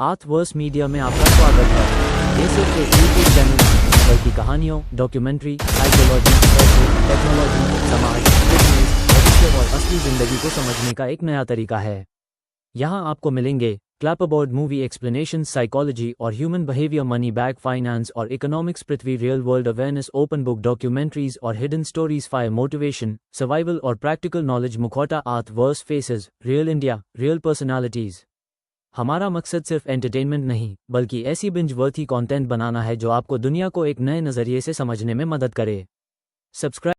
आर्थवर्स media में आपका स्वागत है। ये सिर्फ एक यूट्यूब चैनल नहीं, बल्कि कहानियों, डॉक्यूमेंट्री, साइकोलॉजी, टेक्नोलॉजी, समाज, बिजनेस, भविष्य और असली जिंदगी को समझने का एक नया तरीका है। यहाँ आपको मिलेंगे क्लैपबोर्ड मूवी एक्सप्लेनेशन, साइकोलॉजी और human behaviour, Money Bag finance और economics, Prithvi real world awareness, Open Book documentaries और hidden stories, Fire motivation, survival और practical knowledge, Mukhauta, Earthverse faces, real India, real personalities. हमारा मकसद सिर्फ एंटरटेनमेंट नहीं, बल्कि ऐसी बिंज वर्थी कंटेंट बनाना है जो आपको दुनिया को एक नए नजरिए से समझने में मदद करे। सब्सक्राइब।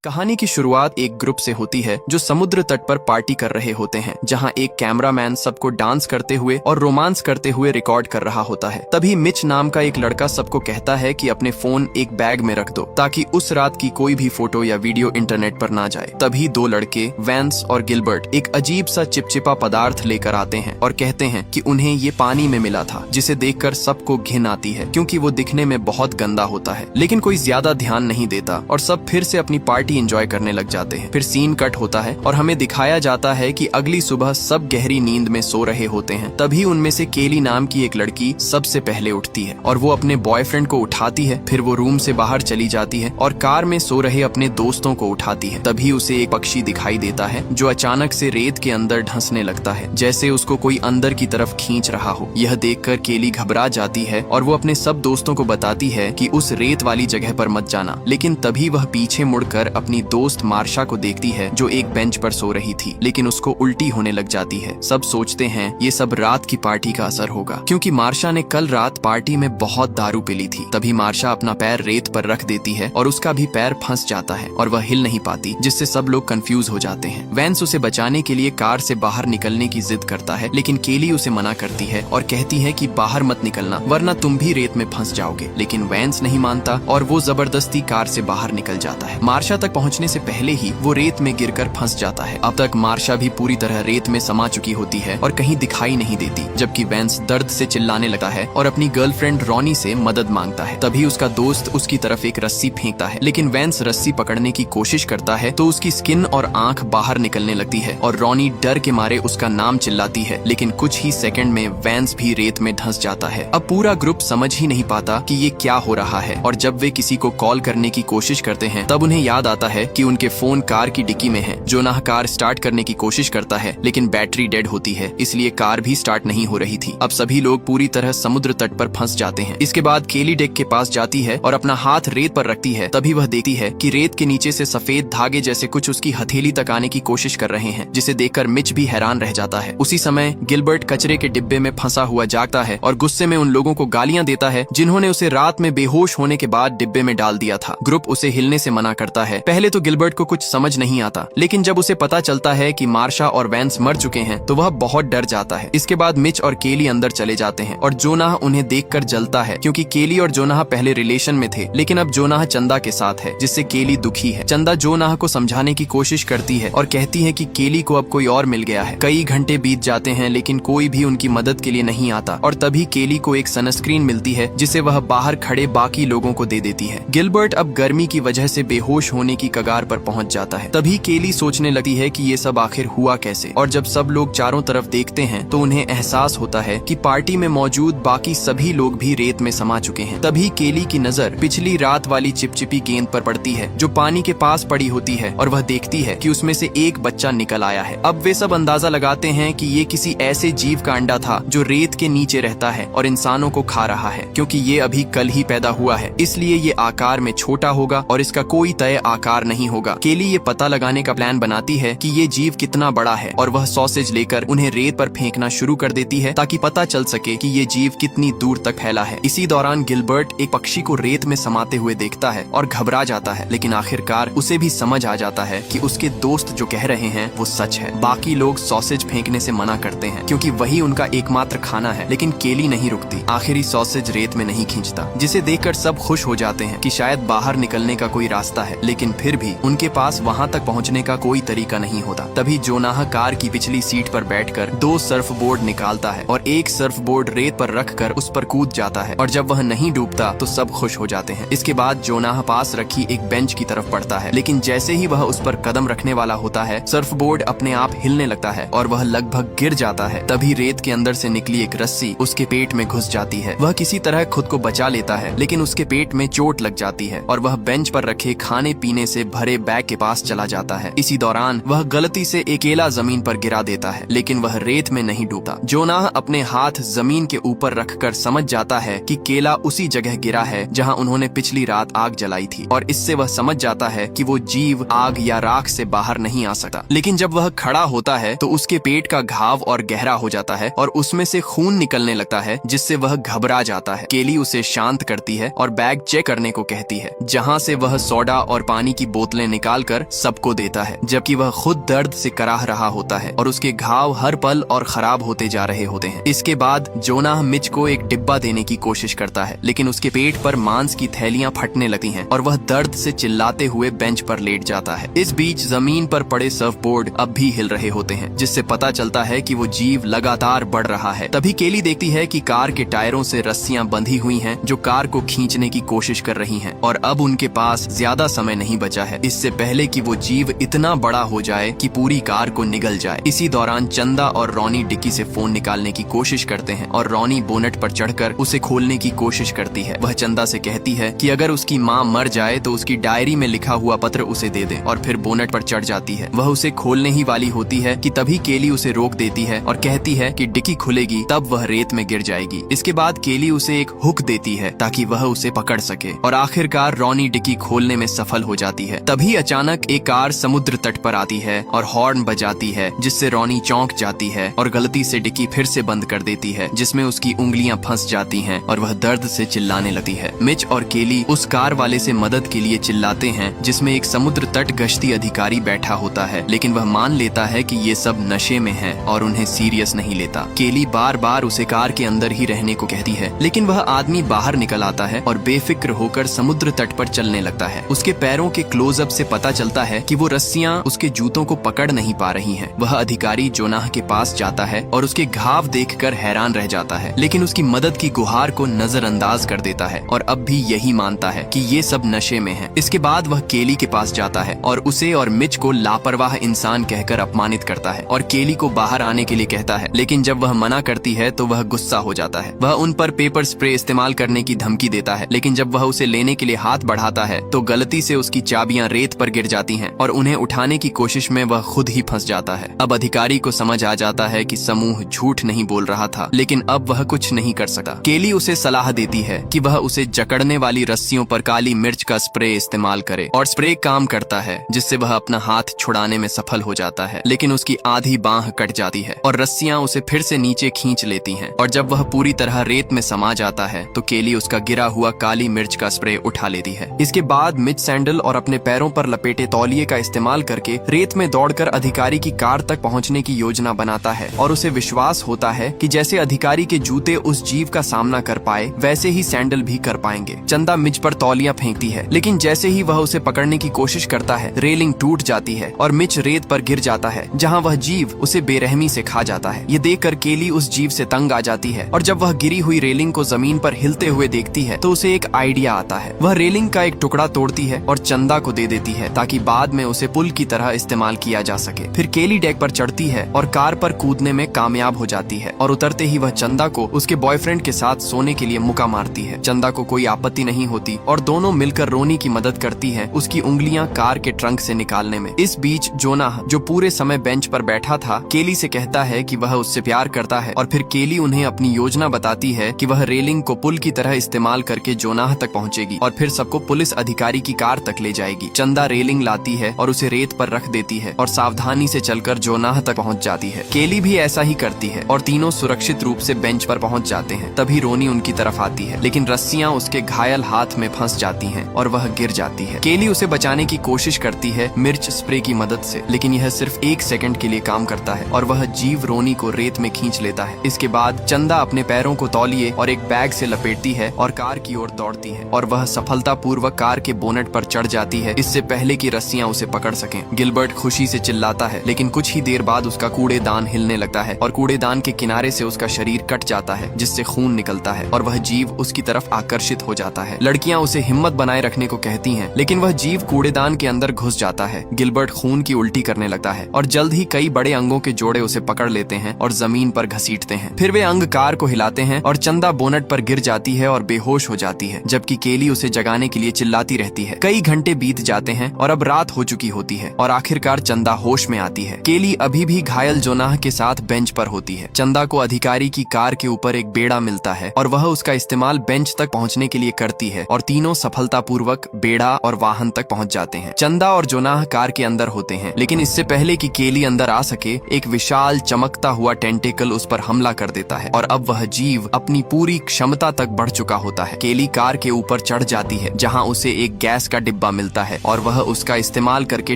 कहानी की शुरुआत एक ग्रुप से होती है जो समुद्र तट पर पार्टी कर रहे होते हैं, जहां एक कैमरामैन सबको डांस करते हुए और रोमांस करते हुए रिकॉर्ड कर रहा होता है। तभी मिच नाम का एक लड़का सबको कहता है कि अपने फोन एक बैग में रख दो ताकि उस रात की कोई भी फोटो या वीडियो इंटरनेट पर ना जाए। तभी दो लड़के वैंस और गिलबर्ट एक अजीब सा चिपचिपा पदार्थ लेकर आते हैं और कहते हैं कि उन्हें ये पानी में मिला था, जिसे देखकर सबको घिन आती है क्योंकि वो दिखने में बहुत गंदा होता है। लेकिन कोई ज्यादा ध्यान नहीं देता और सब फिर से अपनी पार्टी एंजॉय करने लग जाते हैं। फिर सीन कट होता है और हमें दिखाया जाता है कि अगली सुबह सब गहरी नींद में सो रहे होते हैं। तभी उनमें से केली नाम की एक लड़की सबसे पहले उठती है और वो अपने बॉयफ्रेंड को उठाती है। फिर वो रूम से बाहर चली जाती है और कार में सो रहे अपने दोस्तों को उठाती है। तभी उसे एक पक्षी दिखाई देता है जो अचानक से रेत के अंदर धंसने लगता है, जैसे उसको कोई अंदर की तरफ खींच रहा हो। यह देखकर केली घबरा जाती है और वो अपने सब दोस्तों को बताती है कि उस रेत वाली जगह पर मत जाना। लेकिन तभी वह पीछे मुड़कर अपनी दोस्त मार्शा को देखती है जो एक बेंच पर सो रही थी, लेकिन उसको उल्टी होने लग जाती है। सब सोचते हैं ये सब रात की पार्टी का असर होगा, क्योंकि मार्शा ने कल रात पार्टी में बहुत दारू पी ली थी। तभी मार्शा अपना पैर रेत पर रख देती है और उसका भी पैर फंस जाता है और वह हिल नहीं पाती, जिससे सब लोग कंफ्यूज हो जाते हैं। वैंस उसे बचाने के लिए कार से बाहर निकलने की जिद करता है, लेकिन केली उसे मना करती है और कहती है कि बाहर मत निकलना वरना तुम भी रेत में फंस जाओगे। लेकिन वैंस नहीं मानता और वो जबरदस्ती कार से बाहर निकल जाता है। मार्शा तक पहुँचने से पहले ही वो रेत में गिरकर फंस जाता है। अब तक मार्शा भी पूरी तरह रेत में समा चुकी होती है और कहीं दिखाई नहीं देती, जबकि वैंस दर्द से चिल्लाने लगता है और अपनी गर्लफ्रेंड रॉनी से मदद मांगता है। तभी उसका दोस्त उसकी तरफ एक रस्सी फेंकता है, लेकिन वैंस रस्सी पकड़ने की कोशिश करता है तो उसकी स्किन और आंख बाहर निकलने लगती है और रॉनी डर के मारे उसका नाम चिल्लाती है। लेकिन कुछ ही सेकंड में वैंस भी रेत में धंस जाता है। अब पूरा ग्रुप समझ ही नहीं पाता कि ये क्या हो रहा है और जब वे किसी को कॉल करने की कोशिश करते हैं तब उन्हें याद आता है कि उनके फोन कार की डिक्की में है। जोनाह कार स्टार्ट करने की कोशिश करता है, लेकिन बैटरी डेड होती है, इसलिए कार भी स्टार्ट नहीं हो रही थी। अब सभी लोग पूरी तरह समुद्र तट पर फंस जाते हैं। इसके बाद केली डेक के पास जाती है और अपना हाथ रेत पर रखती है। तभी वह देखती है कि रेत के नीचे से सफेद धागे जैसे कुछ उसकी हथेली तक आने की कोशिश कर रहे हैं, जिसे देखकर मिच भी हैरान रह जाता है। उसी समय गिलबर्ट कचरे के डिब्बे में फंसा हुआ जागता है और गुस्से में उन लोगों को गालियां देता है जिन्होंने उसे रात में बेहोश होने के बाद डिब्बे में डाल दिया था। ग्रुप उसे हिलने से मना करता है। पहले तो गिलबर्ट को कुछ समझ नहीं आता, लेकिन जब उसे पता चलता है कि मार्शा और वैंस मर चुके हैं तो वह बहुत डर जाता है। इसके बाद मिच और केली अंदर चले जाते हैं और जोनाह उन्हें देखकर जलता है, क्योंकि केली और जोनाह पहले रिलेशन में थे, लेकिन अब जोनाह चंदा के साथ है, जिससे केली दुखी है। चंदा जोनाह को समझाने की कोशिश करती है और कहती है कि केली को अब कोई और मिल गया है। कई घंटे बीत जाते हैं लेकिन कोई भी उनकी मदद के लिए नहीं आता और तभी केली को एक सनस्क्रीन मिलती है, जिसे वह बाहर खड़े बाकी लोगों को दे देती है। गिलबर्ट अब गर्मी की वजह से बेहोश होने की कगार पर पहुंच जाता है। तभी केली सोचने लगती है कि ये सब आखिर हुआ कैसे, और जब सब लोग चारों तरफ देखते हैं तो उन्हें एहसास होता है कि पार्टी में मौजूद बाकी सभी लोग भी रेत में समा चुके हैं। तभी केली की नजर पिछली रात वाली चिपचिपी गेंद पर पड़ती है जो पानी के पास पड़ी होती है और वह देखती है कि उसमें से एक बच्चा निकल आया है। अब वे सब अंदाजा लगाते हैं कि ये किसी ऐसे जीव का अंडा था जो रेत के नीचे रहता है और इंसानों को खा रहा है। क्योंकि ये अभी कल ही पैदा हुआ है, इसलिए ये आकार में छोटा होगा और इसका कोई तय आकार नहीं होगा। केली ये पता लगाने का प्लान बनाती है कि ये जीव कितना बड़ा है और वह सॉसेज लेकर उन्हें रेत पर फेंकना शुरू कर देती है ताकि पता चल सके कि ये जीव कितनी दूर तक फैला है। इसी दौरान गिलबर्ट एक पक्षी को रेत में समाते हुए देखता है और घबरा जाता है, लेकिन आखिरकार उसे भी समझ आ जाता है कि उसके दोस्त जो कह रहे हैं वो सच है। बाकी लोग सॉसेज फेंकने से मना करते हैं क्योंकि वही उनका एकमात्र खाना है, लेकिन केली नहीं रुकती। आखिरी सॉसेज रेत में नहीं खींचता, जिसे देखकर सब खुश हो जाते हैं कि शायद बाहर निकलने का कोई रास्ता है। लेकिन फिर भी उनके पास वहाँ तक पहुँचने का कोई तरीका नहीं होता। तभी जोनाह कार की पिछली सीट पर बैठकर 2 सर्फ बोर्ड निकालता है और एक सर्फ बोर्ड रेत पर रखकर उस पर कूद जाता है, और जब वह नहीं डूबता तो सब खुश हो जाते हैं। इसके बाद जोनाह पास रखी एक बेंच की तरफ बढ़ता है, लेकिन जैसे ही वह उस पर कदम रखने वाला होता है, सर्फ बोर्ड अपने आप हिलने लगता है और वह लगभग गिर जाता है। तभी रेत के अंदर से निकली एक रस्सी उसके पेट में घुस जाती है। वह किसी तरह खुद को बचा लेता है, लेकिन उसके पेट में चोट लग जाती है और वह बेंच पर रखे खाने पीने से भरे बैग के पास चला जाता है। इसी दौरान वह गलती से एक केला जमीन पर गिरा देता है, लेकिन वह रेत में नहीं डूबता। जोनाह अपने हाथ जमीन के ऊपर रखकर समझ जाता है कि केला उसी जगह गिरा है जहां उन्होंने पिछली रात आग जलाई थी, और इससे वह समझ जाता है कि वो जीव आग या राख से बाहर नहीं आ सकता। लेकिन जब वह खड़ा होता है तो उसके पेट का घाव और गहरा हो जाता है और उसमें से खून निकलने लगता है, जिससे वह घबरा जाता है। केली उसे शांत करती है और बैग चेक करने को कहती है, जहां से वह सोडा और पानी की बोतलें निकालकर सबको देता है, जबकि वह खुद दर्द से कराह रहा होता है और उसके घाव हर पल और खराब होते जा रहे होते हैं। इसके बाद जोनाह मिच को एक डिब्बा देने की कोशिश करता है, लेकिन उसके पेट पर मांस की थैलियां फटने लगती हैं और वह दर्द से चिल्लाते हुए बेंच पर लेट जाता है। इस बीच जमीन पर पड़े सर्फ बोर्ड अब भी हिल रहे होते हैं, जिससे पता चलता है कि वो जीव लगातार बढ़ रहा है। तभी केली देखती है कि कार के टायरों से रस्सियां बंधी हुई हैं जो कार को खींचने की कोशिश कर रही हैं, और अब उनके पास ज्यादा समय नहीं बचा है, इससे पहले कि वो जीव इतना बड़ा हो जाए कि पूरी कार को निगल जाए। इसी दौरान चंदा और रॉनी डिक्की से फोन निकालने की कोशिश करते हैं और रॉनी बोनट पर चढ़कर उसे खोलने की कोशिश करती है। वह चंदा से कहती है कि अगर उसकी माँ मर जाए तो उसकी डायरी में लिखा हुआ पत्र उसे दे दे, और फिर बोनट पर चढ़ जाती है। वह उसे खोलने ही वाली होती है कि तभी केली उसे रोक देती है और कहती है कि डिक्की खुलेगी तब वह रेत में गिर जाएगी। इसके बाद केली उसे एक हुक देती है ताकि वह उसे पकड़ सके, और आखिरकार रॉनी डिक्की खोलने में सफल हो जाती है। तभी अचानक एक कार समुद्र तट पर आती है और हॉर्न बजाती है, जिससे रॉनी चौंक जाती है और गलती से डिक्की फिर से बंद कर देती है, जिसमें उसकी उंगलियां फंस जाती हैं और वह दर्द से चिल्लाने लगती है। मिच और केली उस कार वाले से मदद के लिए चिल्लाते हैं, जिसमें एक समुद्र तट गश्ती अधिकारी बैठा होता है, लेकिन वह मान लेता है कि ये सब नशे में है और उन्हें सीरियस नहीं लेता। केली बार बार उसे कार के अंदर ही रहने को कहती है, लेकिन वह आदमी बाहर निकल आता है और बेफिक्र होकर समुद्र तट पर चलने लगता है। उसके पैरों के क्लोजअप से पता चलता है कि वो रस्सियां उसके जूतों को पकड़ नहीं पा रही हैं। वह अधिकारी जोनाह के पास जाता है और उसके घाव देखकर हैरान रह जाता है, लेकिन उसकी मदद की गुहार को नजरअंदाज कर देता है और अब भी यही मानता है कि ये सब नशे में है। इसके बाद वह केली के पास जाता है और उसे और मिच को लापरवाह इंसान कहकर अपमानित करता है और केली को बाहर आने के लिए कहता है, लेकिन जब वह मना करती है तो वह गुस्सा हो जाता है। वह उन पर पेपर स्प्रे इस्तेमाल करने की धमकी देता है, लेकिन जब वह उसे लेने के लिए हाथ बढ़ाता है तो गलती से उसकी चाबियां रेत पर गिर जाती हैं और उन्हें उठाने की कोशिश में वह खुद ही फंस जाता है। अब अधिकारी को समझ आ जाता है कि समूह झूठ नहीं बोल रहा था, लेकिन अब वह कुछ नहीं कर सकता। केली उसे सलाह देती है कि वह उसे जकड़ने वाली रस्सियों पर काली मिर्च का स्प्रे इस्तेमाल करे, और स्प्रे काम करता है, जिससे वह अपना हाथ छुड़ाने में सफल हो जाता है, लेकिन उसकी आधी बांह कट जाती है और रस्सियां उसे फिर से नीचे खींच लेती हैं, और जब वह पूरी तरह रेत में समा जाता है तो केली उसका गिरा हुआ काली मिर्च का स्प्रे उठा लेती है। इसके बाद मिच सैंडल और अपने पैरों पर लपेटे तौलिए का इस्तेमाल करके रेत में दौड़कर अधिकारी की कार तक पहुंचने की योजना बनाता है, और उसे विश्वास होता है कि जैसे अधिकारी के जूते उस जीव का सामना कर पाए वैसे ही सैंडल भी कर पाएंगे। चंदा मिच पर तौलियां फेंकती है, लेकिन जैसे ही वह उसे पकड़ने की कोशिश करता है रेलिंग टूट जाती है और मिच रेत पर गिर जाता है, जहां वह जीव उसे बेरहमी से खा जाता है। ये देखकर केली उस जीव से तंग आ जाती है, और जब वह गिरी हुई रेलिंग को जमीन पर हिलते हुए देखती है तो उसे एक आइडिया आता है। वह रेलिंग का एक टुकड़ा तोड़ती है और चंदा को दे देती है ताकि बाद में उसे पुल की तरह इस्तेमाल किया जा सके। फिर केली डेक पर चढ़ती है और कार पर कूदने में कामयाब हो जाती है, और उतरते ही वह चंदा को उसके बॉयफ्रेंड के साथ सोने के लिए मुक्का मारती है। चंदा को कोई आपत्ति नहीं होती और दोनों मिलकर रोनी की मदद करती है उसकी उंगलियां कार के ट्रंक से निकालने में। इस बीच जोनाह, जो पूरे समय बेंच पर बैठा था, केली से कहता है कि वह उससे प्यार करता है, और फिर केली उन्हें अपनी योजना बताती है कि वह रेलिंग को पुल की तरह इस्तेमाल करके जोनाह तक पहुंचेगी और फिर सबको पुलिस अधिकारी की कार तक ले जाएगी। चंदा रेलिंग लाती है और उसे रेत पर रख देती है और सावधानी से चलकर जोनाह तक पहुंच जाती है। केली भी ऐसा ही करती है और तीनों सुरक्षित रूप से बेंच पर पहुंच जाते हैं। तभी रोनी उनकी तरफ आती है, लेकिन रस्सियां उसके घायल हाथ में फंस जाती हैं और वह गिर जाती है। केली उसे बचाने की कोशिश करती है मिर्च स्प्रे की मदद से, लेकिन यह सिर्फ 1 सेकंड के लिए काम करता है और वह जीव रोनी को रेत में खींच लेता है। इसके बाद चंदा अपने पैरों को तौलिए और एक बैग से लपेटती है और कार की ओर दौड़ती है, और वह सफलतापूर्वक कार के बोनट पर चढ़ जाती जाती है इससे पहले कि रस्सियां उसे पकड़ सकें। गिलबर्ट खुशी से चिल्लाता है, लेकिन कुछ ही देर बाद उसका कूड़ेदान हिलने लगता है और कूड़ेदान के किनारे से उसका शरीर कट जाता है जिससे खून निकलता है और वह जीव उसकी तरफ आकर्षित हो जाता है। लड़कियां उसे हिम्मत बनाए रखने को कहती हैं, लेकिन वह जीव कूड़ेदान के अंदर घुस जाता है। गिलबर्ट खून की उल्टी करने लगता है और जल्द ही कई बड़े अंगों के जोड़े उसे पकड़ लेते हैं और जमीन पर घसीटते हैं। फिर वे अंग कार को हिलाते हैं और चंदा बोनट पर गिर जाती है और बेहोश हो जाती है, जबकि केली उसे जगाने के लिए चिल्लाती रहती है। कई घंटे बीत जाते हैं और अब रात हो चुकी होती है और आखिरकार चंदा होश में आती है। केली अभी भी घायल जोनाह के साथ बेंच पर होती है। चंदा को अधिकारी की कार के ऊपर एक बेड़ा मिलता है और वह उसका इस्तेमाल बेंच तक पहुंचने के लिए करती है और तीनों सफलतापूर्वक बेड़ा और वाहन तक पहुंच जाते हैं। चंदा और जोनाह कार के अंदर होते हैं, लेकिन इससे पहले कि केली अंदर आ सके एक विशाल चमकता हुआ टेंटेकल उस पर हमला कर देता है और अब वह जीव अपनी पूरी क्षमता तक बढ़ चुका होता है। केली कार के ऊपर चढ़ जाती है जहां उसे एक गैस का डिब्बा मिलता है और वह उसका इस्तेमाल करके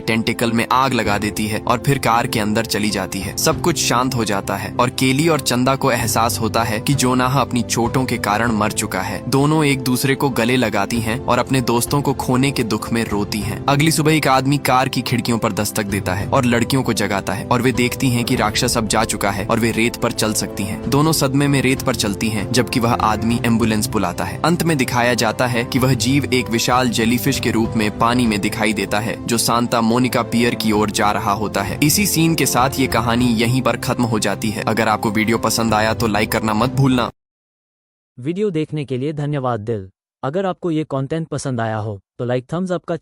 टेंटेकल में आग लगा देती है और फिर कार के अंदर चली जाती है। सब कुछ शांत हो जाता है और केली और चंदा को एहसास होता है कि जोनाह अपनी चोटों के कारण मर चुका है। दोनों एक दूसरे को गले लगाती हैं और अपने दोस्तों को खोने के दुख में रोती हैं। अगली सुबह एक आदमी कार की खिड़कियों पर दस्तक देता है और लड़कियों को जगाता है और वे देखती हैं कि राक्षस अब जा चुका है और वे रेत पर चल सकती हैं। दोनों सदमे में रेत पर चलती हैं, जबकि वह आदमी एम्बुलेंस बुलाता है। अंत में दिखाया जाता है कि वह जीव एक विशाल जेलीफिश के रूप में पानी में दिखाई देता है जो सांता मोनिका पियर की ओर जा रहा होता है। इसी सीन के साथ ये कहानी यहीं पर खत्म हो जाती है। अगर आपको वीडियो पसंद आया तो लाइक करना मत भूलना। वीडियो देखने के लिए धन्यवाद दिल। अगर आपको ये कंटेंट पसंद आया हो तो लाइक थम्स अप का